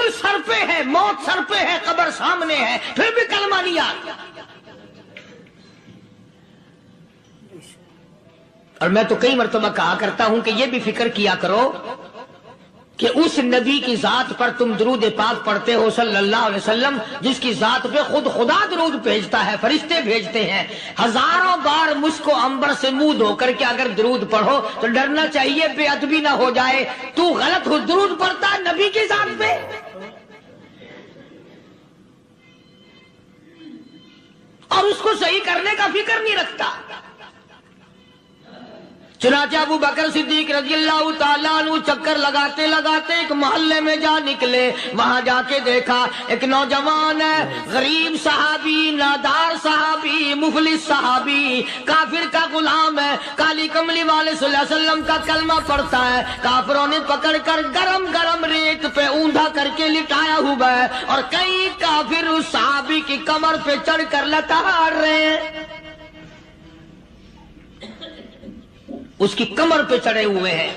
بالکل سر پہ ہے، موت سر پہ ہے، قبر سامنے ہے، پھر بھی کلمہ نہیں آتا۔ اور میں تو کئی مرتبہ کہا کرتا ہوں کہ یہ بھی فکر کیا کرو کہ اس نبی کی ذات پر تم درود پاک پڑھتے ہو صلی اللہ علیہ وسلم، جس کی ذات پہ خود خدا درود بھیجتا ہے، فرشتے بھیجتے ہیں، ہزاروں بار مجھ کو عنبر سے منہ دھو کر کے اگر درود پڑھو تو ڈرنا چاہیے بے ادبی نہ ہو جائے، تو غلط ہو درود پڑھتا ہے نبی کی ذات پہ۔ اور اس کو صحیح کرنے کا فکر نہیں رکھتا۔ چنانچہ ابو بکر صدیق رضی اللہ تعالیٰ عنہ چکر لگاتے لگاتے ایک محلے میں جا نکلے، وہاں جا کے دیکھا ایک نوجوان ہے، غریب صحابی، نادار صحابی، مفلس صحابی، کافر کا غلام ہے، کالی کملی والے صلی اللہ علیہ وسلم کا کلمہ پڑھتا ہے، کافروں نے پکڑ کر گرم گرم ریت پہ اوندا کر کے لٹایا ہوا ہے، اور کئی کافر اس صحابی کی کمر پہ چڑھ کر لتاڑ رہے ہیں، اس کی کمر پہ چڑھے ہوئے ہیں۔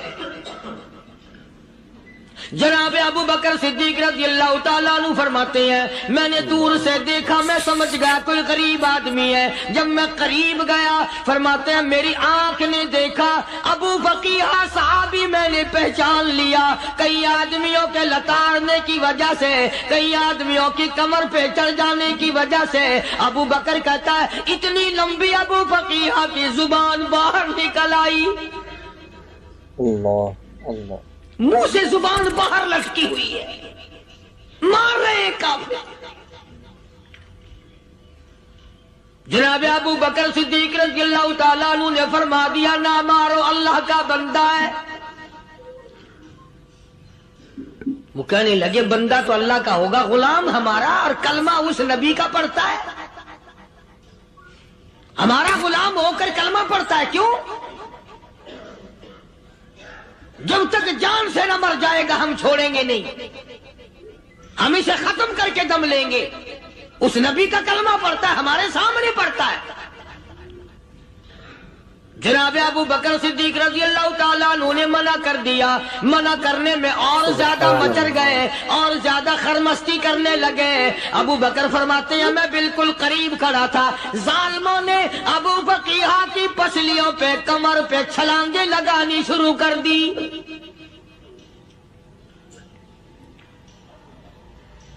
جناب ابو بکر صدیق رضی اللہ تعالیٰ عنہ فرماتے ہیں میں نے دور سے دیکھا، میں سمجھ گیا کوئی غریب آدمی ہے، جب میں قریب گیا فرماتے ہیں میری آنکھ نے دیکھا ابو فقیہ صحابی، میں نے پہچان لیا، کئی آدمیوں کے لتاڑنے کی وجہ سے، کئی آدمیوں کی کمر پہ چڑھ جانے کی وجہ سے ابو بکر کہتا ہے اتنی لمبی ابو فقیہ کی زبان باہر نکل آئی، اللہ اللہ، منہ سے زبان باہر لٹکی ہوئی ہے، مار رہے ہیں کافر۔ جناب ابو بکر صدیق رضی اللہ تعالیٰ عنہ نے فرما دیا نہ مارو، اللہ کا بندہ ہے۔ وہ کہنے لگے بندہ تو اللہ کا ہوگا، غلام ہمارا، اور کلمہ اس نبی کا پڑھتا ہے، ہمارا غلام ہو کر کلمہ پڑھتا ہے، کیوں؟ جب تک جان سے نہ مر جائے گا ہم چھوڑیں گے نہیں، ہم اسے ختم کر کے دم لیں گے۔ اس نبی کا کلمہ پڑھتا ہے، ہمارے سامنے پڑھتا ہے۔ جناب ابو بکر صدیق رضی اللہ تعالیٰ عنہ نے منع کر دیا، منع کرنے میں اور زیادہ مچر گئے، اور زیادہ خرمستی کرنے لگے۔ ابو بکر فرماتے ہیں میں بالکل قریب کھڑا تھا، ظالموں نے ابو فقیہ کی پسلیوں پہ، کمر پہ چھلانگیں لگانی شروع کر دی۔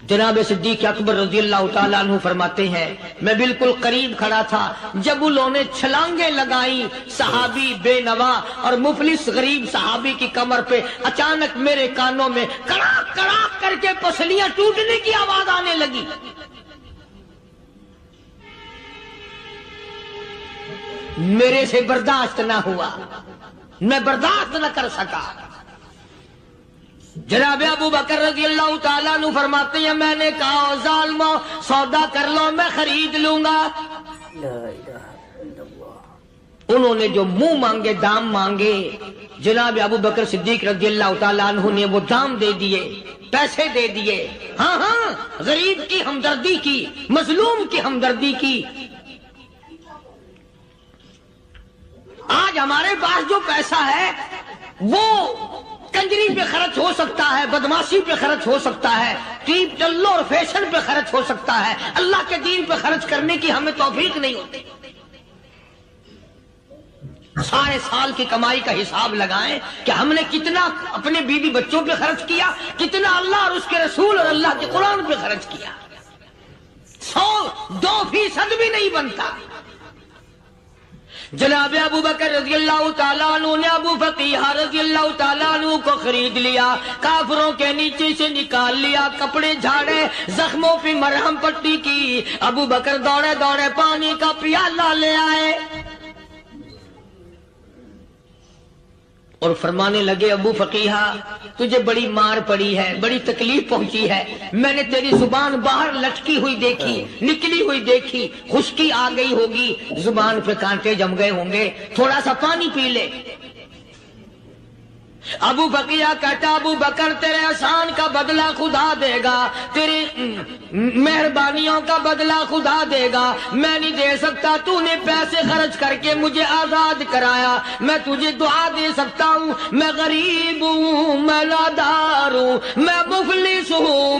جناب صدیق اکبر رضی اللہ تعالیٰ عنہ فرماتے ہیں میں بالکل قریب کھڑا تھا، جب انہوں نے چھلانگیں لگائیں صحابی بے نوا اور مفلس غریب صحابی کی کمر پہ، اچانک میرے کانوں میں کڑاک کڑاک کر کے پسلیاں ٹوٹنے کی آواز آنے لگی۔ میرے سے برداشت نہ ہوا، میں برداشت نہ کر سکا۔ جناب ابو بکر رضی اللہ تعالیٰ عنہ فرماتے ہیں میں نے کہا ظالمو سودا کر لو، میں خرید لوں گا۔ انہوں نے جو منہ مانگے، دام مانگے، جناب ابو بکر صدیق رضی اللہ تعالیٰ عنہ نے وہ دام دے دیے، پیسے دے دیے۔ ہاں ہاں، غریب کی ہمدردی کی، مظلوم کی ہمدردی کی۔ آج ہمارے پاس جو پیسہ ہے وہ کنجری پہ خرچ ہو سکتا ہے، بدماشی پہ خرچ ہو سکتا ہے، ٹیپ چلو اور فیشن پہ خرچ ہو سکتا ہے، اللہ کے دین پہ خرچ کرنے کی ہمیں توفیق نہیں ہوتی۔ سارے سال کی کمائی کا حساب لگائیں کہ ہم نے کتنا اپنے بیوی بچوں پہ خرچ کیا، کتنا اللہ اور اس کے رسول اور اللہ کے قرآن پہ خرچ کیا، 100-2% بھی نہیں بنتا۔ جناب ابو بکر رضی اللہ تعالیٰ عنہ نے ابو فقیہ رضی اللہ تعالیٰ عنہ کو خرید لیا، کافروں کے نیچے سے نکال لیا، کپڑے جھاڑے، زخموں پہ مرہم پٹی کی۔ ابو بکر دوڑے دوڑے پانی کا پیالہ لے آئے اور فرمانے لگے ابو فقیہ تجھے بڑی مار پڑی ہے، بڑی تکلیف پہنچی ہے، میں نے تیری زبان باہر لٹکی ہوئی دیکھی، نکلی ہوئی دیکھی، خشکی آ گئی ہوگی، زبان پہ کانٹے جم گئے ہوں گے، تھوڑا سا پانی پی لے۔ ابو فقیہ کہتا ابو بکر تیرے احسان کا بدلہ خدا دے گا، تیری مہربانیوں کا بدلہ خدا دے گا، میں نہیں دے سکتا، تو نے پیسے خرچ کر کے مجھے آزاد کرایا، میں تجھے دعا دے سکتا ہوں، میں غریب ہوں، میں نادار ہوں، میں مفلس ہوں،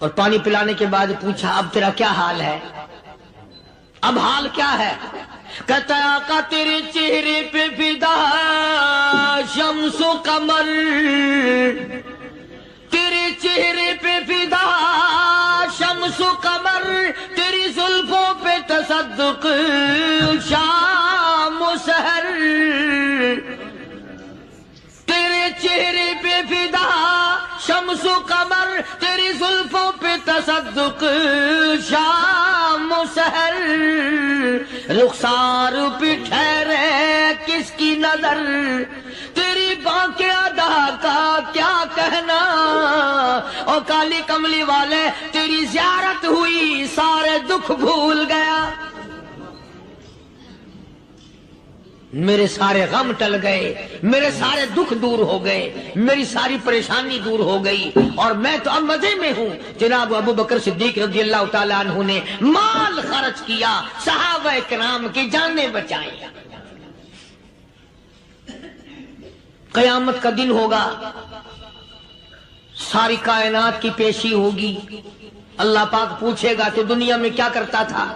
اور پانی پلانے کے بعد پوچھا اب تیرا کیا حال ہے، اب حال کیا ہے؟ کہتا ہے آقا تیرے چہرے پہ فدا شمس و قمر، تیرے چہرے پہ فدا شمس و قمر، تیری زلفوں پہ تصدق شام و سحر، تیرے چہرے پہ فدا شمس و قمر، تیری زلفوں پہ تصدق شام و سحر، رخسار پہ ٹھہرے کس کی نظر، تیری بانکے ادا کا کیا کہنا، اور کالی کملی والے تیری زیارت ہوئی سارے دکھ بھول گیا، میرے سارے غم ٹل گئے، میرے سارے دکھ دور ہو گئے، میری ساری پریشانی دور ہو گئی، اور میں تو اب مزے میں ہوں۔ جناب ابو بکر صدیق رضی اللہ تعالیٰ عنہ نے مال خرچ کیا، صحابہ کرام کی جانیں بچائیں۔ قیامت کا دن ہوگا، ساری کائنات کی پیشی ہوگی، اللہ پاک پوچھے گا کہ دنیا میں کیا کرتا تھا؟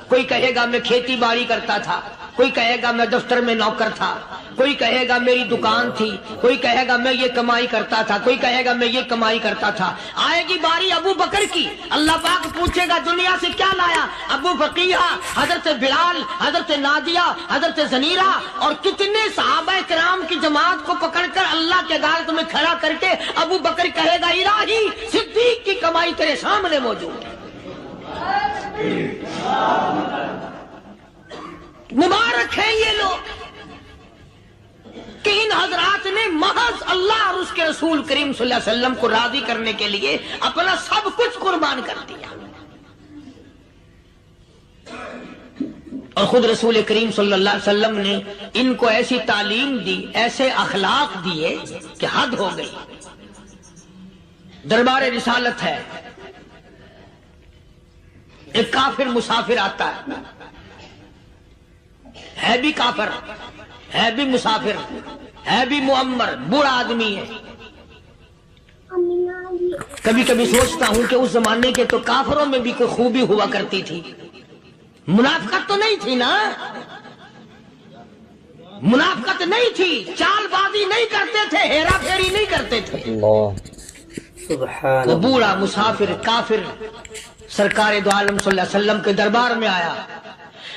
کوئی کہے گا میں کھیتی باڑی کرتا تھا، کوئی کہے گا میں دفتر میں نوکر تھا، کوئی کہے گا میری دکان تھی، کوئی کہے گا میں یہ کمائی کرتا تھا، کوئی کہے گا میں یہ کمائی کرتا تھا۔ آئے گی باری ابو بکر کی، اللہ پاک پوچھے گا دنیا سے کیا لایا؟ ابو بقیہ، حضرت بلال، حضرت نادیہ، حضرت زنیرہ اور کتنے صحابہ کرام کی جماعت کو پکڑ کر اللہ کے عدالت میں کھڑا کر کے ابو بکر کہے گا الہی صدیق کی کمائی تیرے سامنے موجود ہے۔ مبارک ہے یہ لوگ کہ ان حضرات نے محض اللہ اور اس کے رسول کریم صلی اللہ علیہ وسلم کو راضی کرنے کے لیے اپنا سب کچھ قربان کر دیا، اور خود رسول کریم صلی اللہ علیہ وسلم نے ان کو ایسی تعلیم دی، ایسے اخلاق دیے کہ حد ہو گئی۔ دربار رسالت ہے، ایک کافر مسافر آتا ہے بھی کافر، ہے بھی مسافر، ہے بھی معمر، بوڑھا آدمی ہے۔ کبھی کبھی سوچتا ہوں کہ اس زمانے کے تو کافروں میں بھی کوئی خوبی ہوا کرتی تھی، منافقت تو نہیں تھی نا، منافقت نہیں تھی، چال بازی نہیں کرتے تھے، ہیرا پھیری نہیں کرتے تھے۔ وہ بوڑھا مسافر کافر سرکار دو عالم صلی اللہ علیہ وسلم کے دربار میں آیا،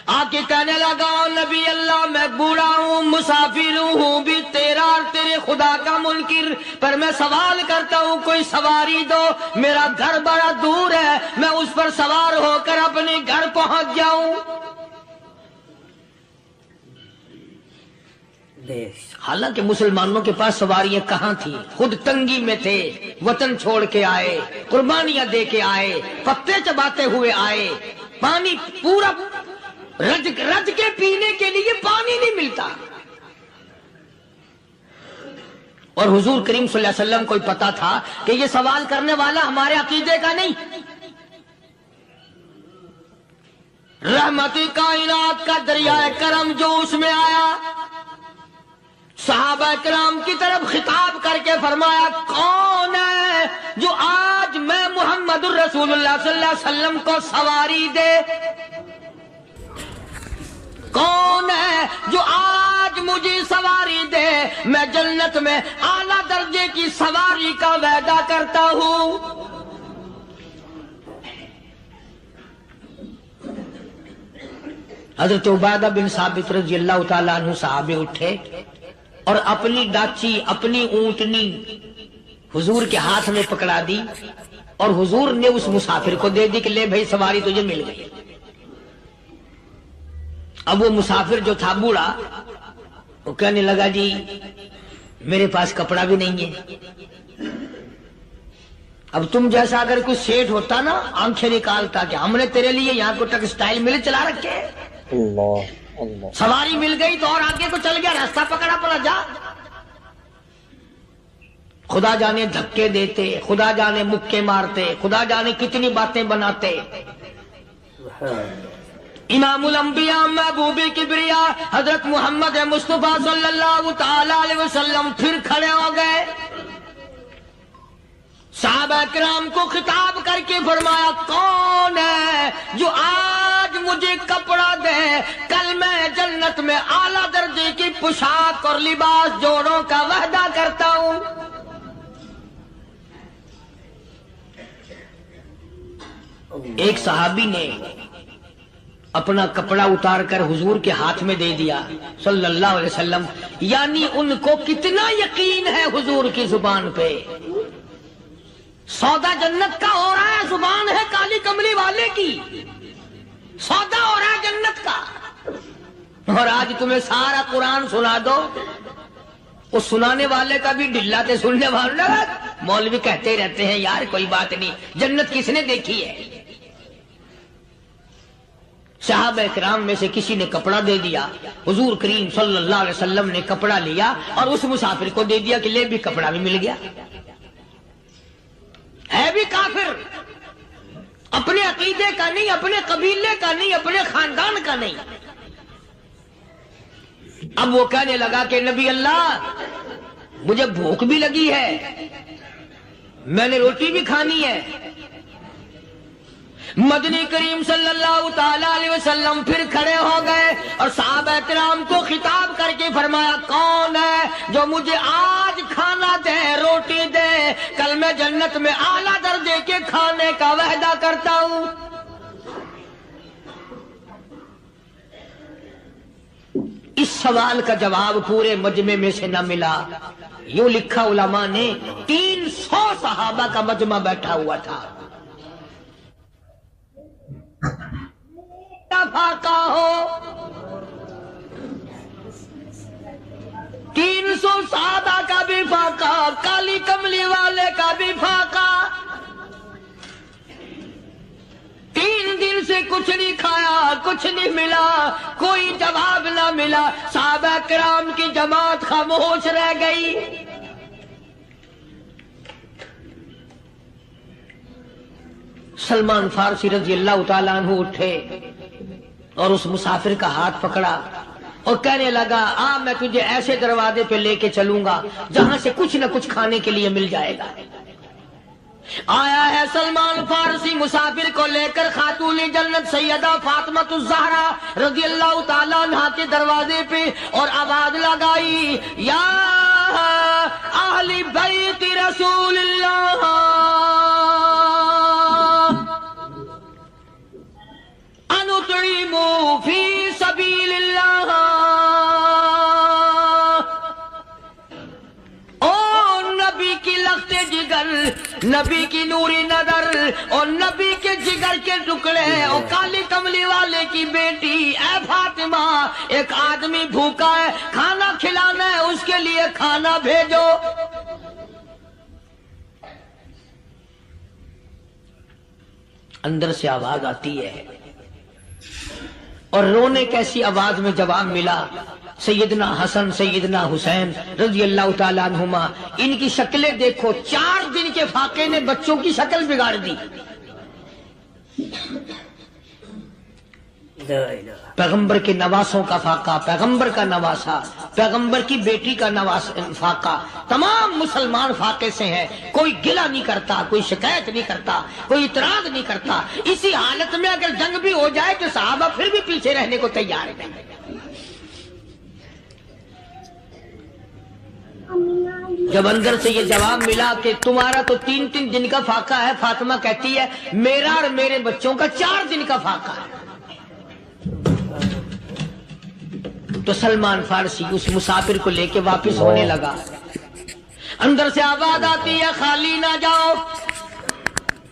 آ کے کہنے لگا نبی اللہ میں بوڑھا ہوں، مسافر ہوں بھی تیرا اور تیرے خدا کا منکر، پر میں سوال کرتا ہوں کوئی سواری دو، میرا گھر بڑا دور ہے، میں اس پر سوار ہو کر اپنے گھر پہنچ جاؤں۔ حالانکہ مسلمانوں کے پاس سواریاں کہاں تھی، خود تنگی میں تھے، وطن چھوڑ کے آئے، قربانیاں دے کے آئے، پتے چباتے ہوئے آئے، پانی پورا رج کے پینے کے لیے پانی نہیں ملتا، اور حضور کریم صلی اللہ علیہ وسلم کو پتا تھا کہ یہ سوال کرنے والا ہمارے عقیدے کا نہیں، رحمت کائنات کا دریائے کرم جو اس میں آیا، صحابہ کرام کی طرف خطاب کر کے فرمایا کون ہے جو آج میں محمد الرسول اللہ صلی اللہ علیہ وسلم کو سواری دے، کون ہے جو آج مجھے سواری دے، میں جنت میں اعلیٰ درجے کی سواری کا وعدہ کرتا ہوں۔ حضرت عبادہ بن ثابت رضی اللہ تعالیٰ عنہ صحابے اٹھے اور اپنی ڈاچی، اپنی اونٹنی حضور کے ہاتھ میں پکڑا دی، اور حضور نے اس مسافر کو دے دی کہ لے بھائی سواری تجھے مل گئی۔ اب وہ مسافر جو تھا بوڑھا، وہ کہنے لگا جی میرے پاس کپڑا بھی نہیں ہے، اب تم جیسا اگر کوئی سیٹ ہوتا نا آنکھیں نکالتا کہ ہم نے تیرے لیے یہاں کو ٹیکسٹائل مل چلا رکھے، سواری مل گئی تو اور آگے کو چل گیا، راستہ پکڑا پڑا جا۔ خدا جانے دھکے دیتے، خدا جانے مکے مارتے، خدا جانے کتنی باتیں بناتے۔ امام الانبیاء محبوب کبریا حضرت محمد مصطفیٰ صلی اللہ تعالی علیہ وسلم پھر کھڑے ہو گئے، صحابہ کرام کو خطاب کر کے فرمایا کون ہے جو آج مجھے کپڑا دے، کل میں جنت میں اعلیٰ درجے کی پوشاک اور لباس جوڑوں کا وعدہ کرتا ہوں۔ ایک صحابی نے اپنا کپڑا اتار کر حضور کے ہاتھ میں دے دیا صلی اللہ علیہ وسلم، یعنی ان کو کتنا یقین ہے حضور کی زبان پہ۔ سودا جنت کا ہو رہا ہے، زبان ہے کالی کملی والے کی، سودا ہو رہا ہے جنت کا۔ اور آج تمہیں سارا قرآن سنا دو، اس سنانے والے کا بھی ڈھلا تے سننے والا مولوی کہتے رہتے ہیں یار کوئی بات نہیں، جنت کس نے دیکھی ہے؟ صحابہ کرام میں سے کسی نے کپڑا دے دیا، حضور کریم صلی اللہ علیہ وسلم نے کپڑا لیا اور اس مسافر کو دے دیا کہ لے بھی کپڑا بھی مل گیا۔ ہے بھی کافر، اپنے عقیدے کا نہیں، اپنے قبیلے کا نہیں، اپنے خاندان کا نہیں۔ اب وہ کہنے لگا کہ نبی اللہ مجھے بھوک بھی لگی ہے، میں نے روٹی بھی کھانی ہے۔ مدنی کریم صلی اللہ تعالی علیہ وسلم پھر کھڑے ہو گئے اور صحابہ کرام کو خطاب کر کے فرمایا کون ہے جو مجھے آج کھانا دے، روٹی دے، کل میں جنت میں اعلیٰ درجے کے کھانے کا وعدہ کرتا ہوں۔ اس سوال کا جواب پورے مجمع میں سے نہ ملا۔ یوں لکھا علماء نے 300 صحابہ کا مجمع بیٹھا ہوا تھا۔ فاقہ ہو 300 صحابہ کا بھی فاقہ، کالی کملی والے کا بھی فاقہ۔ 3 دن سے کچھ نہیں کھایا، کچھ نہیں ملا، کوئی جواب نہ ملا۔ صحابہ کرام کی جماعت خاموش رہ گئی۔ سلمان فارسی رضی اللہ تعالیٰ عنہ اٹھے اور اس مسافر کا ہاتھ پکڑا اور کہنے لگا میں تجھے ایسے دروازے پہ لے کے چلوں گا جہاں سے کچھ نہ کچھ کھانے کے لیے مل جائے گا۔ آیا ہے سلمان فارسی مسافر کو لے کر خاتون جنت سیدہ فاطمہ الزہرا رضی اللہ تعالیٰ عنہا کے دروازے پہ اور آواز لگائی یا اہل بیت رسول اللہ انطعموا فی سبیل اللہ۔ او نبی کی لخت جگر، نبی کی نوری نظر اور نبی کے جگر کے ٹکڑے اور کالی کملی والے کی بیٹی اے فاطمہ، ایک آدمی بھوکا ہے، کھانا کھلانا ہے، اس کے لیے کھانا بھیجو۔ اندر سے آواز آتی ہے اور رونے کیسی آواز میں جواب ملا۔ سیدنا حسن سیدنا حسین رضی اللہ تعالیٰ عنہما، ان کی شکلیں دیکھو، 4 دن کے فاقے نے بچوں کی شکل بگاڑ دی۔ پیغمبر کے نواسوں کا فاقہ، پیغمبر کا نواسا، پیغمبر کی بیٹی کا فاقہ، تمام مسلمان فاقے سے ہیں۔ کوئی گلہ نہیں کرتا، کوئی شکایت نہیں کرتا، کوئی اعتراض نہیں کرتا۔ اسی حالت میں اگر جنگ بھی ہو جائے تو صحابہ پھر بھی پیچھے رہنے کو تیار ہیں۔ جب اندر سے یہ جواب ملا کہ تمہارا تو 3 دن کا فاقہ ہے، فاطمہ کہتی ہے میرا اور میرے بچوں کا 4 دن کا فاقہ ہے، تو سلمان فارسی اس مسافر کو لے کے واپس ہونے لگا۔ اندر سے آواز آتی ہے خالی نہ جاؤ،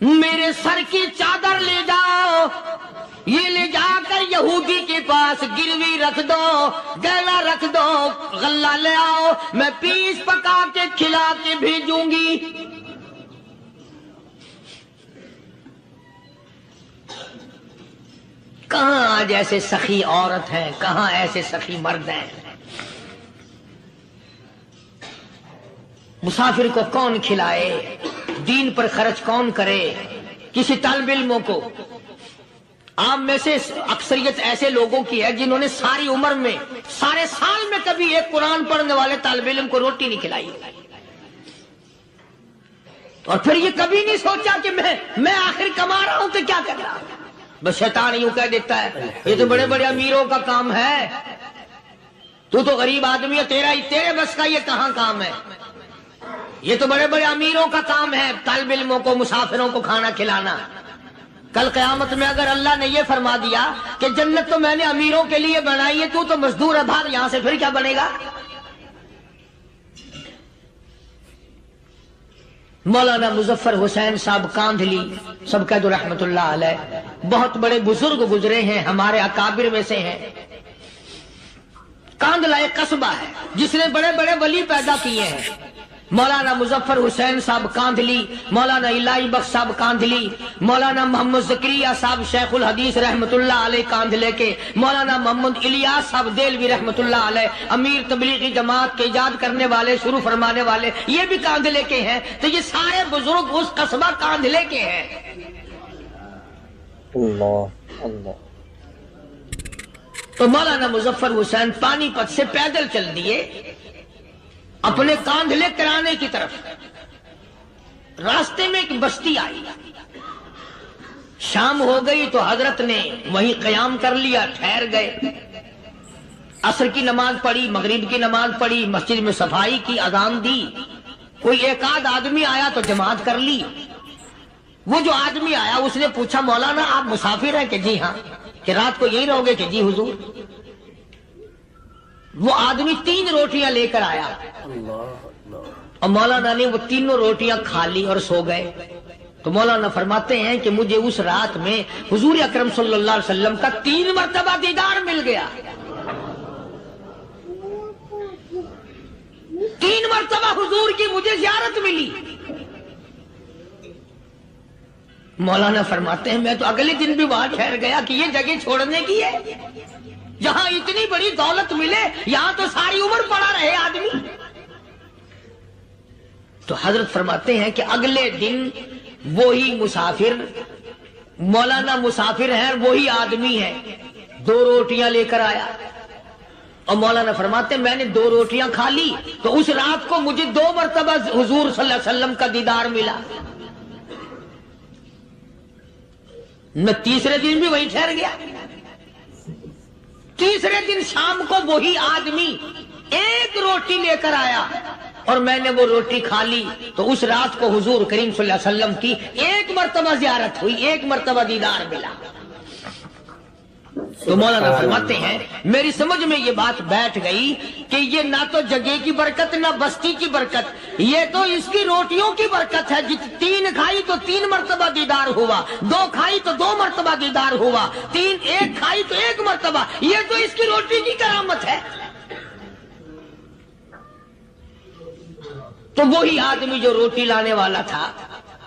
میرے سر کی چادر لے جاؤ، یہ لے جا کر یہودی کے پاس گروی رکھ دو، گلا رکھ دو، غلہ لے آؤ، میں پیس پکا کے کھلا کے بھیجوں گی۔ کہاں آج ایسے سخی عورت ہیں، کہاں ایسے سخی مرد ہیں؟ مسافر کو کون کھلائے، دین پر خرچ کون کرے؟ کسی طالب علموں کو، آپ میں سے اکثریت ایسے لوگوں کی ہے جنہوں نے ساری عمر میں، سارے سال میں کبھی ایک قرآن پڑھنے والے طالب علم کو روٹی نہیں کھلائی۔ اور پھر یہ کبھی نہیں سوچا کہ میں آخر کما رہا ہوں تو کیا کر رہا ہوں. بس شیطان یوں کہہ دیتا ہے یہ تو بڑے بڑے امیروں کا کام ہے, تو غریب آدمی ہے, تیرے بس کا یہ کہاں کام ہے, یہ تو بڑے بڑے امیروں کا کام ہے طالب علموں کو مسافروں کو کھانا کھلانا. کل قیامت میں اگر اللہ نے یہ فرما دیا کہ جنت تو میں نے امیروں کے لیے بنائی ہے, تو مزدور ہے, بھاگ یہاں سے, پھر کیا بنے گا؟ مولانا مظفر حسین صاحب کاندھلی سب کہہ دو رحمت اللہ علیہ, بہت بڑے بزرگ گزرے ہیں, ہمارے اکابر میں سے ہیں. کاندھلا ایک قصبہ ہے جس نے بڑے بڑے ولی پیدا کیے ہیں. مولانا مظفر حسین صاحب کاندھلی, مولانا الہی بخش صاحب کاندھلی, مولانا محمد زکریا صاحب شیخ الحدیث رحمت اللہ علیہ کاندھلے کے, مولانا محمد الیاس صاحب دہلوی رحمت اللہ علیہ امیر تبلیغی جماعت کے ایجاد کرنے والے, شروع فرمانے والے, یہ بھی کاندھلے کے ہیں. تو یہ سارے بزرگ اس قصبہ کاندھلے کے ہیں. اللہ اللہ. تو مولانا مظفر حسین پانی پت سے پیدل چل دیے اپنے کاندھلے کرانے کی طرف. راستے میں ایک بستی آئی, شام ہو گئی تو حضرت نے وہیں قیام کر لیا, ٹھہر گئے. عصر کی نماز پڑھی, مغرب کی نماز پڑھی, مسجد میں صفائی کی, اذان دی. کوئی ایک آدھ آدمی آیا تو جماعت کر لی. وہ جو آدمی آیا اس نے پوچھا مولانا آپ مسافر ہیں؟ کہ جی ہاں. کہ رات کو یہی رہو گے؟ کہ جی حضور. وہ آدمی 3 روٹیاں لے کر آیا اور مولانا نے وہ تینوں روٹیاں کھا لی اور سو گئے. تو مولانا فرماتے ہیں کہ مجھے اس رات میں حضور اکرم صلی اللہ علیہ وسلم کا 3 مرتبہ دیدار مل گیا. 3 مرتبہ حضور کی مجھے زیارت ملی. مولانا فرماتے ہیں میں تو اگلے دن بھی وہاں ٹھہر گیا کہ یہ جگہ چھوڑنے کی ہے, جہاں اتنی بڑی دولت ملے یہاں تو ساری عمر پڑا رہے آدمی. تو حضرت فرماتے ہیں کہ اگلے دن وہی مسافر, مولانا مسافر ہیں, وہی آدمی ہے, 2 روٹیاں لے کر آیا. اور مولانا فرماتے ہیں میں نے 2 روٹیاں کھا لی تو اس رات کو مجھے 2 مرتبہ حضور صلی اللہ علیہ وسلم کا دیدار ملا. میں تیسرے دن بھی وہیں ٹھہر گیا. تیسرے دن شام کو وہی آدمی 1 روٹی لے کر آیا اور میں نے وہ روٹی کھا لی. تو اس رات کو حضور کریم صلی اللہ علیہ وسلم کی 1 مرتبہ زیارت ہوئی, 1 مرتبہ دیدار ملا. تو مولانا فرماتے ہیں میری سمجھ میں یہ بات بیٹھ گئی کہ یہ نہ تو جگہ کی برکت نہ بستی کی برکت, یہ تو اس کی روٹیوں کی برکت ہے. 3 کھائی تو 3 مرتبہ دیدار ہوا, 2 کھائی تو 2 مرتبہ دیدار ہوا, 1 کھائی تو 1 مرتبہ. یہ تو اس کی روٹی کی کرامت ہے. تو وہی آدمی جو روٹی لانے والا تھا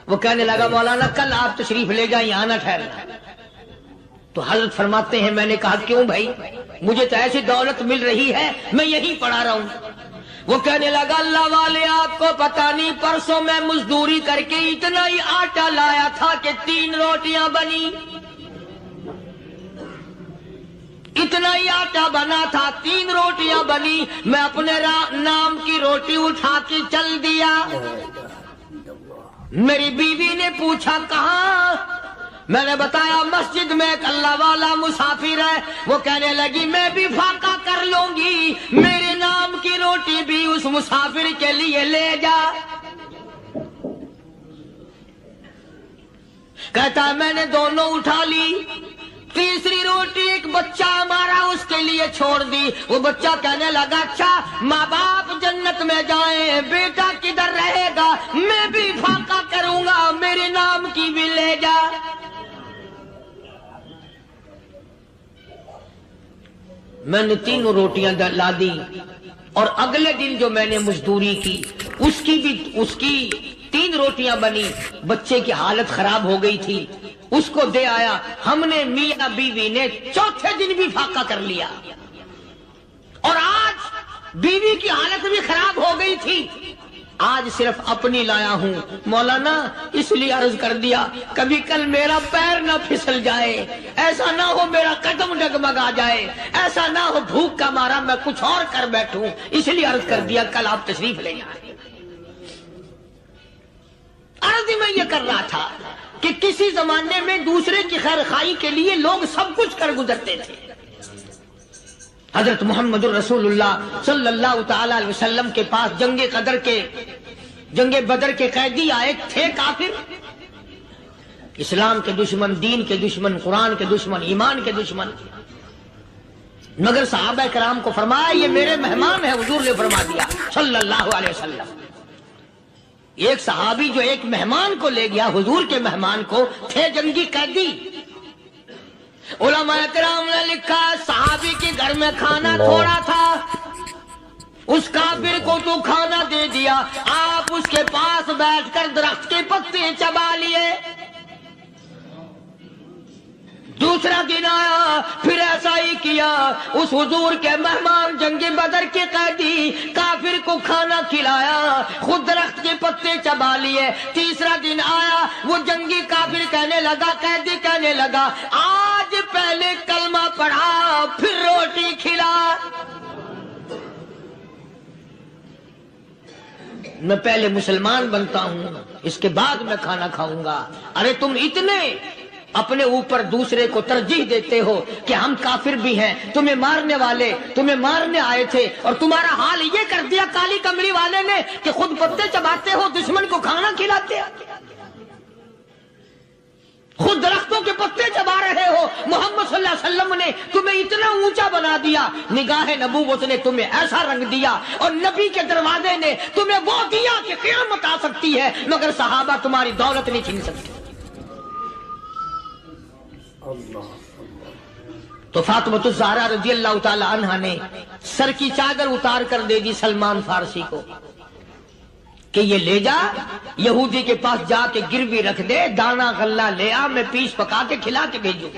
وہ کہنے لگا مولانا کل آپ تشریف لے جائیں, یہاں نہ ٹھہرنا. تو حضرت فرماتے ہیں میں نے کہا کیوں بھائی, مجھے تو ایسی دولت مل رہی ہے میں یہیں پڑا رہا ہوں. وہ کہنے لگا اللہ والے آپ کو پتہ نہیں, پرسوں میں مزدوری کر کے اتنا ہی آٹا لایا تھا کہ 3 روٹیاں بنی. اتنا ہی آٹا بنا تھا, 3 روٹیاں بنی. میں اپنے نام کی روٹی اٹھا کے چل دیا. میری بیوی نے پوچھا کہاں؟ میں نے بتایا مسجد میں ایک اللہ والا مسافر ہے. وہ کہنے لگی میں بھی فاقہ کر لوں گی, میرے نام کی روٹی بھی اس مسافر کے لیے لے جا. کہتا ہے میں نے دونوں اٹھا لی. تیسری روٹی ایک بچہ ہمارا اس کے لیے چھوڑ دی. وہ بچہ کہنے لگا اچھا ماں باپ جنت میں جائیں, بیٹا کدھر رہے گا؟ میں بھی فاقہ کروں گا, میرے نام کی بھی لے جا. میں نے 3 روٹیاں لا دی اور اگلے دن جو میں نے مزدوری کی اس کی 3 روٹیاں بنی. بچے کی حالت خراب ہو گئی تھی, اس کو دے آیا. ہم نے میاں بیوی نے چوتھے دن بھی فاقہ کر لیا. اور آج بیوی کی حالت بھی خراب ہو گئی تھی, آج صرف اپنی لایا ہوں. مولانا اس لیے عرض کر دیا کبھی کل میرا پیر نہ پھسل جائے, ایسا نہ ہو میرا قدم ڈگمگا جائے, ایسا نہ ہو بھوک کا مارا میں کچھ اور کر بیٹھوں, اس لیے عرض کر دیا کل آپ تشریف لے جائیں. عرض میں یہ کر رہا تھا کہ کسی زمانے میں دوسرے کی خیر خواہی کے لیے لوگ سب کچھ کر گزرتے تھے. حضرت محمد الرسول اللہ صلی اللہ تعالی علیہ وسلم کے پاس جنگ بدر کے قیدی آئے تھے کافر، اسلام کے دشمن، دین کے دشمن، قرآن کے دشمن، ایمان کے دشمن. مگر صحابہ کرام کو فرمایا یہ میرے مہمان ہیں. حضور نے فرما دیا صلی اللہ علیہ وسلم. ایک صحابی جو ایک مہمان کو لے گیا، حضور کے مہمان کو، تھے جنگی قیدی. علماء کرام نے لکھا صحابی کے گھر میں کھانا تھوڑا تھا، اس کافر کو تو کھانا دے دیا، آپ اس کے پاس بیٹھ کر درخت کے پتے چبا لیے. دوسرا دن آیا، پھر ایسا ہی کیا. اس حضور کے مہمان جنگ بدر کے قیدی کافر کو کھانا کھلایا، خود درخت کے پتے چبا لیے. تیسرا دن آیا، وہ جنگی کافر کہنے لگا، قیدی کہنے لگا آج پہلے کلمہ پڑھا پھر روٹی کھلا. میں پہلے مسلمان بنتا ہوں، اس کے بعد میں کھانا کھاؤں گا. ارے تم اتنے اپنے اوپر دوسرے کو ترجیح دیتے ہو کہ ہم کافر بھی ہیں، تمہیں مارنے والے تمہیں مارنے آئے تھے، اور تمہارا حال یہ کر دیا کالی کملی والے نے کہ خود پتے چباتے ہو، دشمن کو کھانا کھلاتے ہو، خود درختوں کے پتے چبا رہے ہو. محمد صلی اللہ علیہ وسلم نے تمہیں اتنا اونچا بنا دیا، نگاہ نبوت نے تمہیں ایسا رنگ دیا، اور نبی کے دروازے نے تمہیں وہ دیا کہ قیامت آ سکتی ہے، مگر صحابہ تمہاری دولت نہیں چھین سکتے. تو فاطمۃ الزہرا رضی اللہ تعالی عنہا نے سر کی چادر اتار کر دے دی سلمان فارسی کو کہ یہ لے جا، یہودی کے پاس جا کے گروی رکھ دے، دانا غلہ لے آ، میں پیس پکا کے کھلا کے بھیجوں.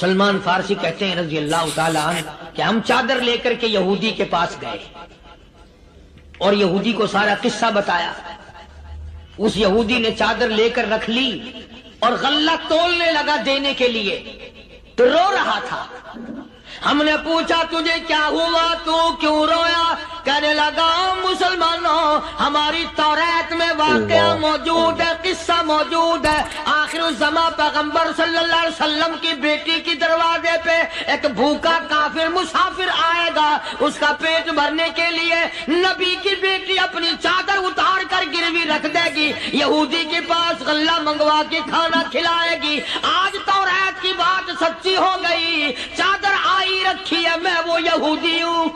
سلمان فارسی کہتے ہیں رضی اللہ تعالی عنہ کہ ہم چادر لے کر کے یہودی کے پاس گئے اور یہودی کو سارا قصہ بتایا. اس یہودی نے چادر لے کر رکھ لی اور غلہ تولنے لگا دینے کے لیے، تو رو رہا تھا. ہم نے پوچھا تجھے کیا ہوا، تو کیوں رویا؟ کہنے لگا مسلمانوں، ہماری توریت میں واقعہ موجود ہے، قصہ موجود ہے. آخر الزمان پیغمبر صلی اللہ علیہ وسلم کی بیٹی کی دروازے پہ ایک بھوکا کافر مسافر آئے گا، اس کا پیٹ بھرنے کے لیے نبی کی بیٹی اپنی چادر اتار کر گروی رکھ دے گی، یہودی کے پاس غلہ منگوا کے کھانا کھلائے گی. آج توریت کی بات سچی ہو گئی، چادر آئی رکھی ہے، میں وہ یہودی ہوں.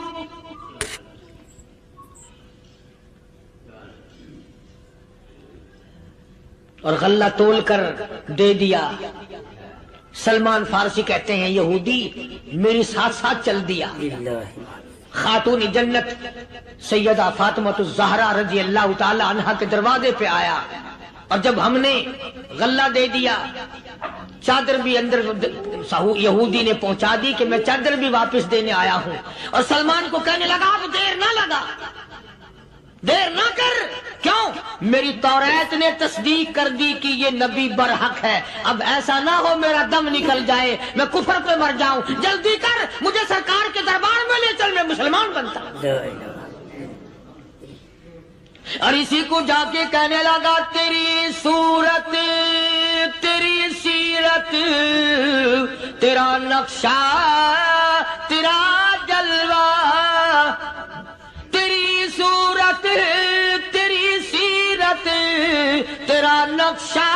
اور غلہ تول کر دے دیا. سلمان فارسی کہتے ہیں یہودی میری ساتھ ساتھ چل دیا. خاتون جنت سیدہ فاطمۃ الزہرا رضی اللہ تعالی عنہا کے دروازے پہ آیا، اور جب ہم نے غلہ دے دیا، چادر بھی اندر یہودی نے پہنچا دی کہ میں چادر بھی واپس دینے آیا ہوں. اور سلمان کو کہنے لگا اب دیر نہ لگا، دیر نہ کر. کیوں؟ میری توریت نے تصدیق کر دی کہ یہ نبی برحق ہے. اب ایسا نہ ہو میرا دم نکل جائے، میں کفر پہ مر جاؤں. جلدی کر، مجھے سرکار کے دربار میں لے چل، میں مسلمان بنتا ہوں. اور اسی کو جا کے کہنے لگا تیری صورت، تیری سیرت، تیرا نقشہ، تیرا جلوہ، تیری صورت، تیری سیرت، تیرا نقشہ،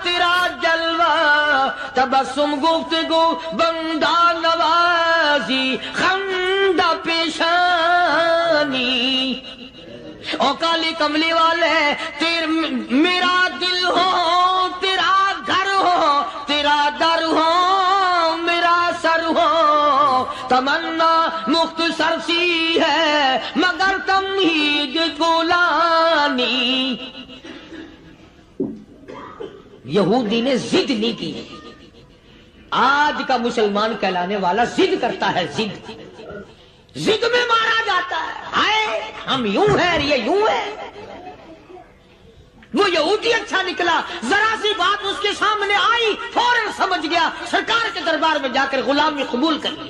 تیرا جلوہ، تبسم گفتگو بندہ نوازی خندہ پیشانی. او کالی کملی والے میرا دل ہو، تیرا گھر ہو، تیرا در ہو، میرا سر ہو. تمنا مختصر سی ہے مگر تمہید گولانی. یہودی نے ضد نہیں کی. آج کا مسلمان کہلانے والا ضد کرتا ہے، ضد میں مارا جاتا ہے. ہائے ہم یوں ہیں، یہ یوں ہے. وہ یہودی اچھا نکلا، ذرا سی بات اس کے سامنے آئی فوراً سمجھ گیا، سرکار کے دربار میں جا کر غلامی قبول کر لی.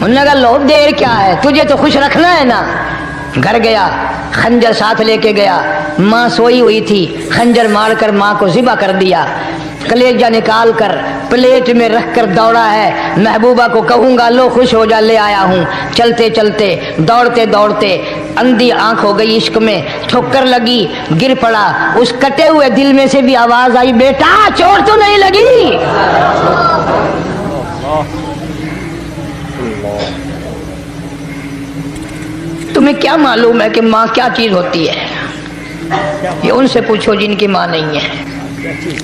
انہوں نے کہا لو دیر کیا ہے, تجھے تو خوش رکھنا ہے نا. گھر گیا, خنجر ساتھ لے کے گیا, ماں سوئی ہوئی تھی, خنجر مار کر ماں کو ذبح کر دیا, کلیجہ نکال کر پلیٹ میں رکھ کر دوڑا ہے. محبوبہ کو کہوں گا لو خوش ہو جا, لے آیا ہوں. چلتے چلتے دوڑتے دوڑتے اندھی آنکھ ہو گئی عشق میں, ٹھوکر لگی, گر پڑا. اس کٹے ہوئے دل میں سے بھی آواز آئی, بیٹا چوٹ تو نہیں لگی؟ تمہیں کیا معلوم ہے کہ ماں کیا چیز ہوتی ہے؟ یہ ان سے پوچھو جن کی ماں نہیں ہے.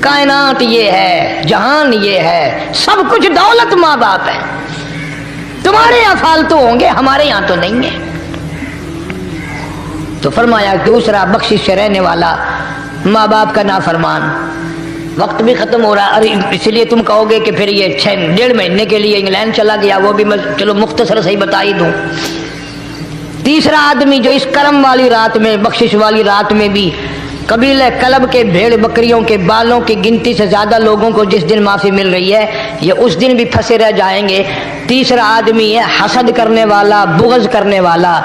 کائنات یہ ہے, جہان یہ ہے, سب کچھ دولت ماں باپ ہے. تمہارے یہاں فالتو ہوں گے, ہمارے یہاں تو نہیں ہے. تو فرمایا دوسرا بخشش سے رہنے والا ماں باپ کا نافرمان. وقت بھی ختم ہو رہا ہے, اس لیے تم کہو گے کہ پھر یہ 1.5 مہینے کے لیے انگلینڈ چلا گیا, وہ بھی میں چلو مختصر سے ہی بتا ہی دوں. تیسرا آدمی جو اس کرم والی رات میں, بخشش والی رات میں بھی قبیلہ کلب کے بھیڑ بکریوں کے بالوں کی گنتی سے زیادہ لوگوں کو جس دن معافی مل رہی ہے, یہ اس دن بھی پھنسے رہ جائیں گے. تیسرا آدمی ہے حسد کرنے والا, بغض کرنے والا,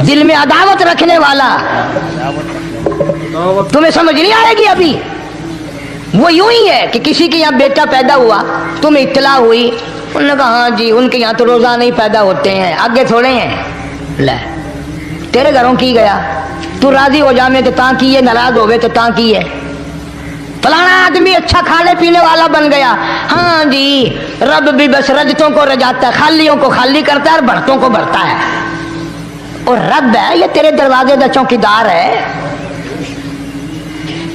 دل میں عداوت رکھنے والا. تمہیں سمجھ نہیں آئے گی ابھی. وہ یوں ہی ہے کہ کسی کے یہاں بیٹا پیدا ہوا, تمہیں اطلاع ہوئی, انہوں نے کہا ہاں جی ان کے یہاں تو روزانہ ہی پیدا ہوتے ہیں, آگے تھوڑے ہیں. لے تیرے گھروں کی گیا, تو راضی ہو جامے تو تاں کی ہے, ناراض ہوئے تو تاں کی ہے. فلانا آدمی اچھا کھانے پینے والا بن گیا, ہاں جی رب بھی بس رجتوں کو رجاتا ہے, خالیوں کو خالی کرتا ہے اور بھرتوں کو بھرتا ہے. اور رب ہے یہ تیرے دروازے کا چوکیدار ہے,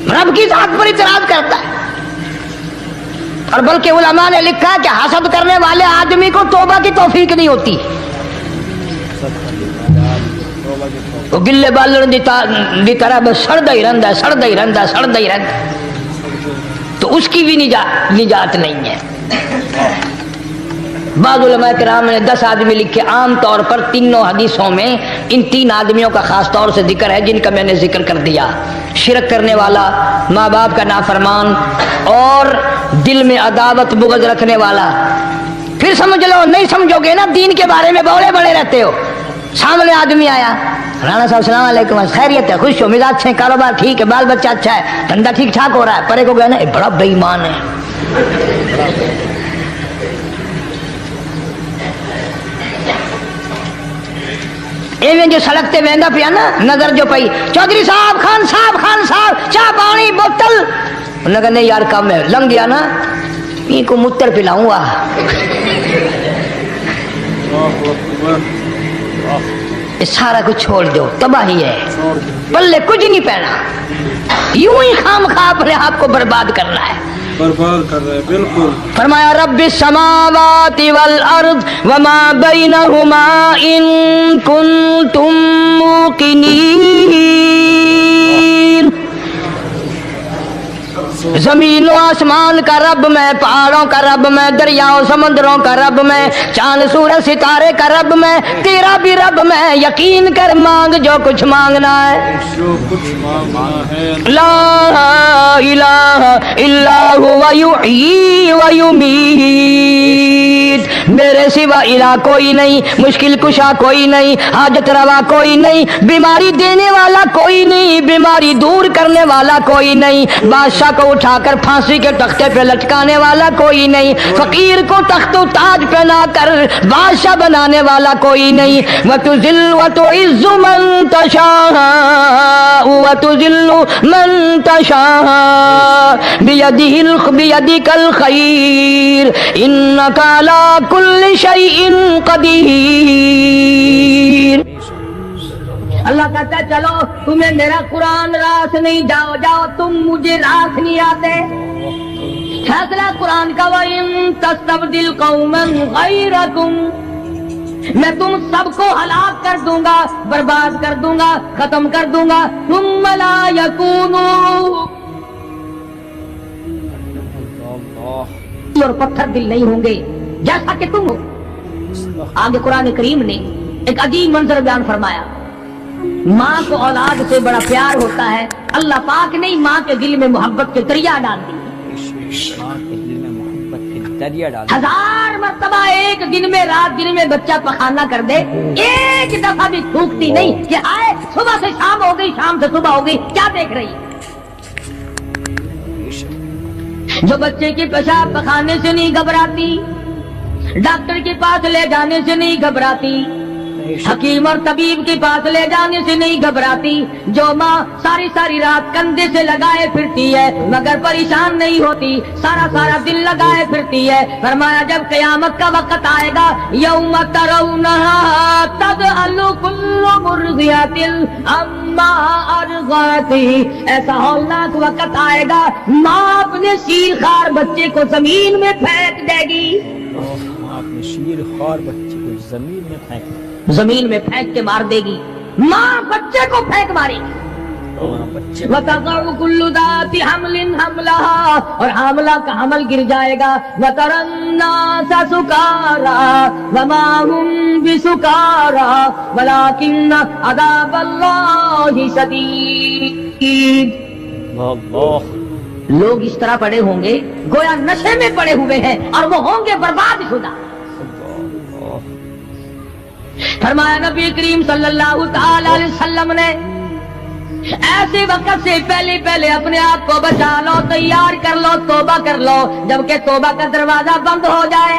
رب کی ذات پر اعتراض کرتا ہے. اور بلکہ علماء نے لکھا کہ حسد کرنے والے آدمی کو توبہ کی توفیق نہیں ہوتی. وہ گلے بالن دی طرح بس سڑدا ہی رہندا ہے, سڑدا ہی رہندا ہے, سڑدا ہی رہندا ہے. تو اس کی بھی نجات نہیں ہے. بعض علماء کرام نے 10 آدمی لکھے. عام طور پر تینوں حدیثوں میں ان 3 آدمیوں کا خاص طور سے ذکر ہے جن کا میں نے ذکر کر دیا. شرک کرنے والا, ماں باپ کا نافرمان, اور دل میں عداوت بغض رکھنے والا. پھر سمجھ لو, نہیں سمجھو گے نا دین کے بارے میں بولے بڑے رہتے ہو. سامنے آدمی آیا, رانا صاحب السلام علیکم, خیریت ہے, خوش ہو, مزاج اچھے, کاروبار ٹھیک ہے, بال بچہ اچھا ہے, دھندا ٹھیک ٹھاک ہو رہا ہے. پرے کو گئے نا, بڑا بے ایمان ہے. ایویں جو سڑک تے ویندا پیا نا, نظر جو پئی, چودھری صاحب, خان صاحب, چاہ پانی بوتل. انہوں نے کہا نہیں یار کم ہے, لنگ گیا نا, ان کو متر پلاؤں گا. سارا کچھ چھوڑ دو, تباہی ہے, پلے کچھ نہیں پہنا, یوں ہی خام خواہ اپنے آپ کو برباد کرنا ہے, برباد کر رہے ہیں. بالکل فرمایا رب السماوات والارض وما بینہما ان کنتم موقنین. زمین و آسمان کا رب میں, پہاڑوں کا رب میں, دریاؤں سمندروں کا رب میں, چاند سورج ستارے کا رب میں, تیرا بھی رب میں. یقین کر مانگ جو کچھ مانگنا ہے. جو کچھ مانگنا ہے. لا الہ الا ہوا یحیی و یمیت. میرے سوا الہ کوئی نہیں, مشکل کشا کوئی نہیں, حاجت روا کوئی نہیں, بیماری دینے والا کوئی نہیں, بیماری دور کرنے والا کوئی نہیں, بادشاہ کو اٹھا کر پھانسی کے تختے پہ لٹکانے والا کوئی نہیں, فقیر کو تخت و تاج پہنا کر بادشاہ بنانے والا کوئی نہیں. وتذل وتعز من تشاء وتذل من تشاء بيدك الخير انك على كل شيء قدير. اللہ کہتا ہے چلو تمہیں میرا قرآن راس نہیں, جاؤ تم مجھے راس نہیں آتے. فیصلہ قرآن کا وَإِن تَسْتَبْدِلْ قَوْمًا غَيْرَكُمْ, میں تم سب کو ہلاک کر دوں گا, برباد کر دوں گا, ختم کر دوں گا. ثُمَّ لَا يَكُونُوا, اور پتھر دل نہیں ہوں گے جیسا کہ تم ہو. آگے قرآن کریم نے ایک عجیب منظر بیان فرمایا. ماں کو اولاد سے بڑا پیار ہوتا ہے, اللہ پاک نے ماں کے دل میں محبت کے دریا ڈال دی. دریا ڈال 1000 مرتبہ ایک دن میں رات دن میں بچہ پخانہ کر دے، ایک دفعہ بھی تھوکتی نہیں کہ آئے صبح سے شام ہو گئی، شام سے صبح ہو گئی، کیا دیکھ رہی ہے؟ جو بچے کی پیشاب پخانے سے نہیں گھبراتی، ڈاکٹر کے پاس لے جانے سے نہیں گھبراتی، حکیم اور طبیب کے پاس لے جانے سے نہیں گھبراتی، جو ماں ساری ساری رات کندھے سے لگائے پھرتی ہے مگر پریشان نہیں ہوتی، سارا سارا دن لگائے پھرتی ہے، فرمایا جب قیامت کا وقت آئے گا یوم ترونہا تذہل کل مرضعۃ عما ارضعت، ایسا ہولناک وقت آئے گا ماں اپنے شیر خوار بچے کو زمین میں پھینک دے گی، آپ نے شیر خوار بچے کو زمین میں پھینک زمین میں پھینک کے مار دے گی، ماں بچے کو پھینک مارے گی، وَتَضَعُ كُلُّ ذَاتِ حَمْلٍ حَمْلَهَا، اور حاملہ کا حمل گر جائے گا، وَتَرَى النَّاسَ سُكَارَىٰ وَمَا هُمْ بِسُكَارَىٰ وَلَٰكِنَّ عَذَابَ اللَّهِ شَدِيدٌ، لوگ اس طرح پڑے ہوں گے گویا نشے میں پڑے ہوئے ہیں اور وہ ہوں گے برباد شدہ۔ فرمایا نبی کریم صلی اللہ تعالی علیہ وسلم نے ایسے وقت سے پہلے پہلے اپنے آپ کو بچا لو، تیار کر لو، توبہ کر لو، جبکہ توبہ کا دروازہ بند ہو جائے۔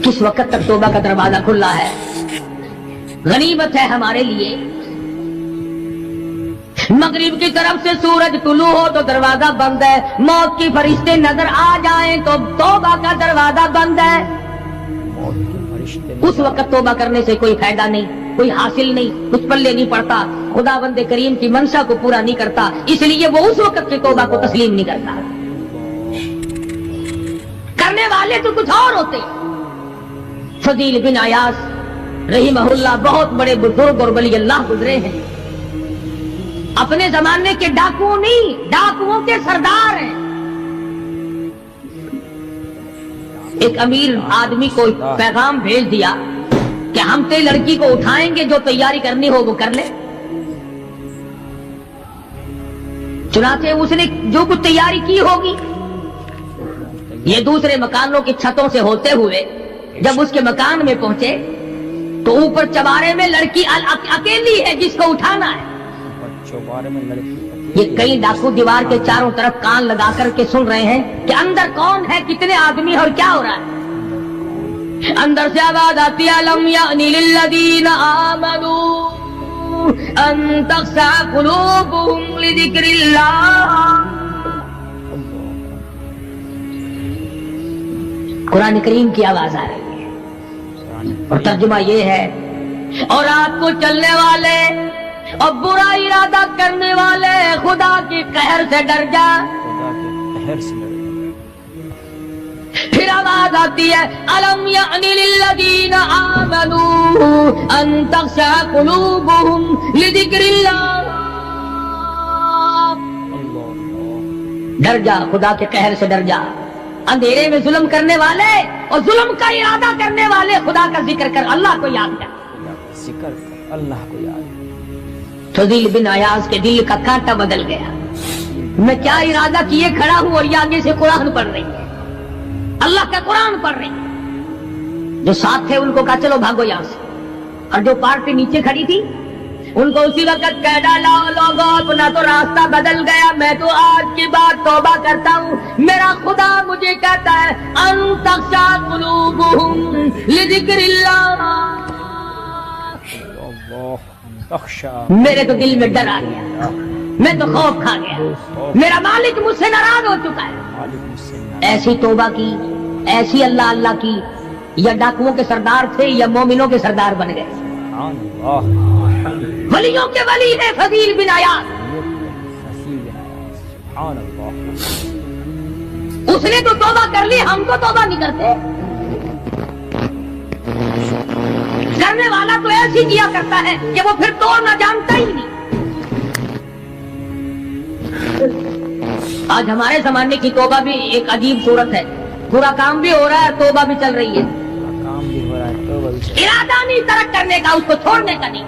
کس وقت تک توبہ کا دروازہ کھلا ہے؟ غنیمت ہے ہمارے لیے، مغرب کی طرف سے سورج طلوع ہو تو دروازہ بند ہے، موت کے فرشتے نظر آ جائیں تو توبہ کا دروازہ بند ہے، اس وقت توبہ کرنے سے کوئی فائدہ نہیں، کوئی حاصل نہیں، کچھ پلے نہیں پڑتا، خدا بند کریم کی منشا کو پورا نہیں کرتا، اس لیے وہ اس وقت کی توبہ کو تسلیم نہیں کرتا، کرنے والے تو کچھ اور ہوتے۔ فضیل بن عیاض رحمہ اللہ بہت بڑے بزرگ اور ولی اللہ گزرے ہیں، اپنے زمانے کے ڈاکو نہیں، ڈاکوؤں کے سردار ہیں۔ ایک امیر آدمی کو پیغام بھیج دیا کہ ہم تے لڑکی کو اٹھائیں گے، جو تیاری کرنی ہو وہ کر لے۔ چنانچہ اس نے جو کچھ تیاری کی ہوگی، یہ دوسرے مکانوں کی چھتوں سے ہوتے ہوئے جب اس کے مکان میں پہنچے تو اوپر چوارے میں لڑکی اکیلی ہے جس کو اٹھانا ہے۔ یہ کئی ڈاکو دیوار کے چاروں طرف کان لگا کر کے سن رہے ہیں کہ اندر کون ہے، کتنے آدمی اور کیا ہو رہا ہے۔ اندر سے آواز آتی ہے الم یأن للذین آمنوا ان تخشع قلوبهم لذکر اللہ، قرآن کریم کی آواز آ رہی ہے اور ترجمہ یہ ہے، اور رات کو چلنے والے اور برا ارادہ کرنے والے خدا کے قہر سے ڈر جا۔ پھر آواز آتی ہے الم یأن للذین آمنوا ان تخشع قلوبهم لذکر اللہ، ڈر جا، خدا کے قہر سے ڈر جا۔ اندھیرے میں ظلم کرنے والے اور ظلم کا ارادہ کرنے والے خدا کا ذکر کر، اللہ کو یاد کر، ذکر کر، اللہ کو یاد۔ فضیل بن عیاض کے دل کا کانٹا بدل گیا، میں کیا ارادہ کیے کھڑا ہوں اور یہ آگے سے قرآن پڑھ رہی ہے، اللہ کا قرآن پڑھ رہی ہے۔ جو ساتھ تھے ان کو کہا چلو بھاگو یہاں سے، اور جو پارٹی نیچے کھڑی تھی ان کو اسی وقت کہہ ڈالا لوگوں اپنا تو راستہ بدل گیا، میں تو آج کے بعد توبہ کرتا ہوں، میرا خدا مجھے کہتا ہے ان تخشع قلوبهم لذکر اللہ، میرے تو دل میں ڈر آ گیا، میں تو خوف کھا گیا، میرا مالک مجھ سے ناراض ہو چکا ہے۔ ایسی توبہ کی، ایسی اللہ اللہ کی، یا ڈاکوؤں کے سردار تھے یا مومنوں کے سردار بن گئے، ولیوں کے ولی ہے فضیل بن عیاض۔ اس نے تو توبہ کر لی، ہم تو توبہ نہیں کرتے، کرنے والا تو ایسی کیا کرتا ہے کہ وہ پھر توڑنا جانتا ہی نہیں۔ آج ہمارے زمانے کی توبہ بھی ایک عجیب صورت ہے، پورا کام بھی ہو رہا ہے، توبہ بھی چل رہی ہے، ارادہ نہیں ترک کرنے کا، اس کو چھوڑنے کا نہیں۔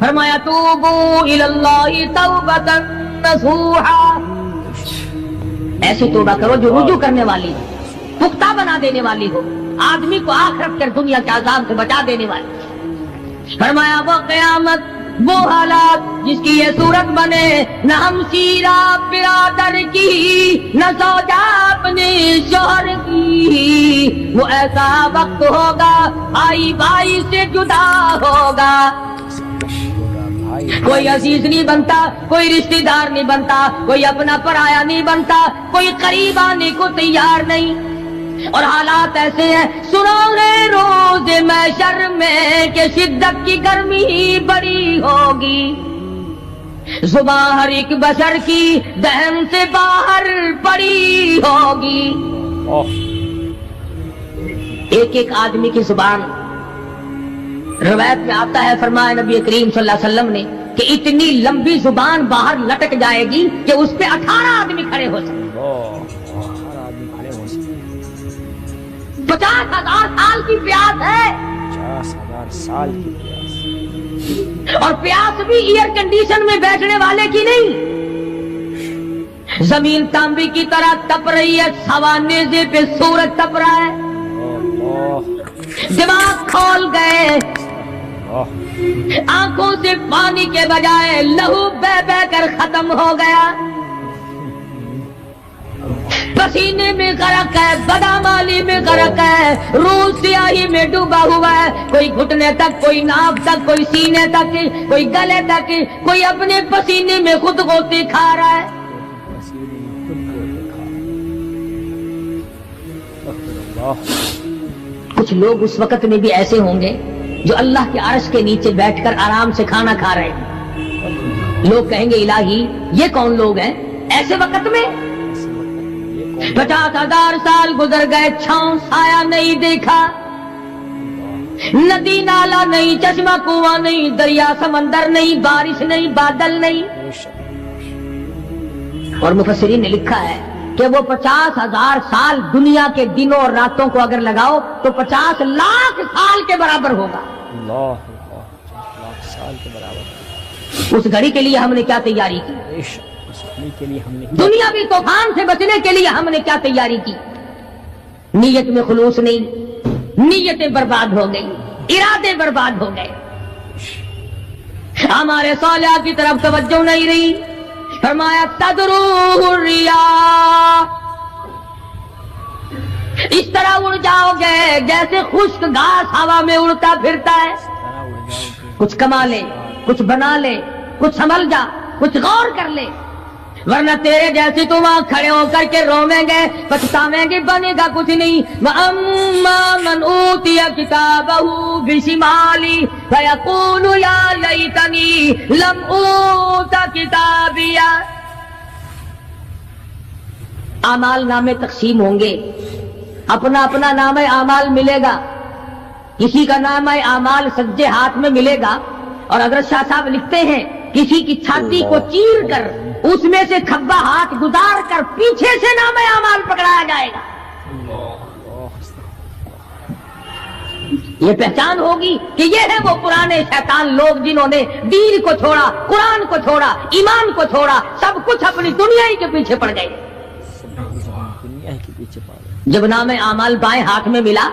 فرمایا توبوا الی اللہ توبۃ نصوحا، ایسی توبہ کرو جو رجوع کرنے والی ہو, پختہ بنا دینے والی ہو, آدمی کو آخرت کر دنیا کے عذاب سے بچا دینے والی. فرمایا وہ قیامت وہ حالات جس کی یہ صورت بنے, نہ ہم سیرا برادر کی نہ زوجہ اپنے شوہر کی, وہ ایسا وقت ہوگا بھائی بھائی سے جدا ہوگا, کوئی عزیز نہیں بنتا, کوئی رشتہ دار نہیں بنتا, کوئی اپنا پرایا نہیں بنتا, کوئی قریب آنے کو تیار نہیں. اور حالات ایسے ہیں سنو گے روز محشر میں کہ شدت کی گرمی بڑی ہوگی, زبان ہر ایک بشر کی دہن سے باہر پڑی ہوگی. ایک ایک آدمی کی زبان, روایت میں آتا ہے فرمایا نبی کریم صلی اللہ علیہ وسلم نے کہ اتنی لمبی زبان باہر لٹک جائے گی کہ اس پہ 18 آدمی کھڑے ہو سکتے. 50,000 سال کی پیاس ہے, 50,000 سال کی پیاس, اور پیاس بھی ایئر کنڈیشن میں بیٹھنے والے کی نہیں. زمین تانبی کی طرح تپ رہی ہے, سوانیزے پہ سورج تپ رہا ہے, دماغ کھول گئے, آنکھوں سے پانی کے بجائے لہو بہ بہ کر ختم ہو گیا, پسینے میں غرق ہے, بدامالی میں غرق ہے, روح سیاہی میں ڈوبا ہوا ہے, کوئی گھٹنے تک, کوئی ناک تک, کوئی سینے تک, کوئی گلے تک, کوئی اپنے پسینے میں خود غوطے کھا رہا ہے. کچھ لوگ اس وقت میں بھی ایسے ہوں گے جو اللہ کے عرش کے نیچے بیٹھ کر آرام سے کھانا کھا رہے ہیں. لوگ کہیں گے الہی یہ کون لوگ ہیں ایسے وقت میں؟ 50,000 سال گزر گئے, چھاؤں سایہ نہیں دیکھا, ندی نالا نہیں, چشمہ کنواں نہیں, دریا سمندر نہیں, بارش نہیں, بادل نہیں. اور مفسرین نے لکھا ہے کہ وہ 50,000 سال دنیا کے دنوں اور راتوں کو اگر لگاؤ تو 50 لاکھ سال کے برابر ہوگا. 50 لاکھ سال کے برابر. اس گھڑی کے لیے ہم نے کیا تیاری کی؟ کے لیے ہم نے دنیاوی طوفان سے بچنے کے لیے ہم نے کیا تیاری کی؟ نیت میں خلوص نہیں, نیتیں برباد ہو گئی, ارادے برباد ہو گئے, ہمارے صالحہ کی طرف توجہ نہیں رہی. فرمایا تدروہ الرياح, اس طرح اڑ جاؤ گے جیسے خشک گھاس ہوا میں اڑتا پھرتا ہے. کچھ کما لے, کچھ بنا لے, کچھ سنبھل جا, کچھ غور کر لے, ورنہ تیرے جیسے تو وہاں کھڑے ہو کر کے رویں گے, پچھتاویں گے, بنے گا کچھ نہیں. وَأَمَّا مَنْ أُوتِيَ كِتَابَهُ بِشِمَالِهِ فَيَقُولُ يَا لَيْتَنِي لَمْ أُوتَ كِتَابِيَهْ. اعمال نامے تقسیم ہوں گے, اپنا اپنا نام اعمال ملے گا, کسی کا نام اعمال سجے ہاتھ میں ملے گا, اور حضرت شاہ صاحب لکھتے ہیں کسی کی چھاتی کو چیر کر اس میں سے کھبا ہاتھ گزار کر پیچھے سے نام اعمال پکڑایا جائے گا. یہ پہچان ہوگی کہ یہ ہے وہ پرانے شیطان لوگ جنہوں نے دین کو چھوڑا, قرآن کو چھوڑا, ایمان کو چھوڑا, سب کچھ اپنی دنیا ہی کے پیچھے پڑ گئے. جب نام اعمال بائیں ہاتھ میں ملا,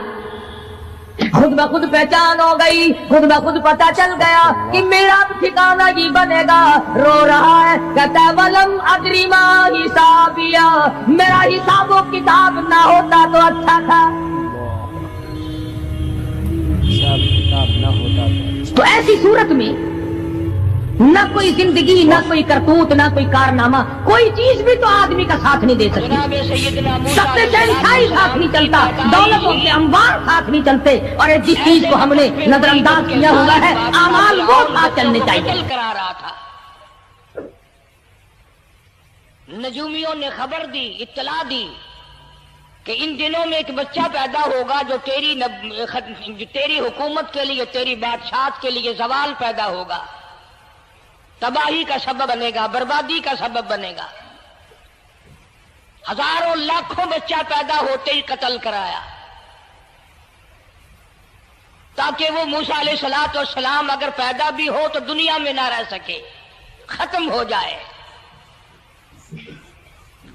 خود بخود پہچان ہو گئی, خود بخود پتہ چل گیا کہ میرا ٹھکانہ ہی بنے گا. رو رہا ہے, کہتا ہے وَلَمْ أَدْرِ مَا حِسَابِيَهْ, میرا حساب و کتاب نہ ہوتا تو اچھا تھا. حساب کتاب نہ ہوتا تو ایسی صورت میں نہ کوئی زندگی, نہ کوئی کرتوت, نہ کوئی کارنامہ, کوئی چیز بھی تو آدمی کا ساتھ نہیں دے سکتی. سب سے شہنشاہی ساتھ نہیں چلتا, دولتوں کے انبار ساتھ نہیں چلتے, اور جس چیز کو ہم نے نظر انداز کیا ہوا ہے اعمال وہ ساتھ چلنے چاہیے. کرا رہا تھا, نجومیوں نے خبر دی, اطلاع دی کہ ان دنوں میں ایک بچہ پیدا ہوگا جو تیری حکومت کے لیے, تیری بادشاہت کے لیے زوال پیدا ہوگا, تباہی کا سبب بنے گا, بربادی کا سبب بنے گا. ہزاروں لاکھوں بچہ پیدا ہوتے ہی قتل کرایا تاکہ وہ موسیٰ علیہ الصلوۃ والسلام اگر پیدا بھی ہو تو دنیا میں نہ رہ سکے, ختم ہو جائے.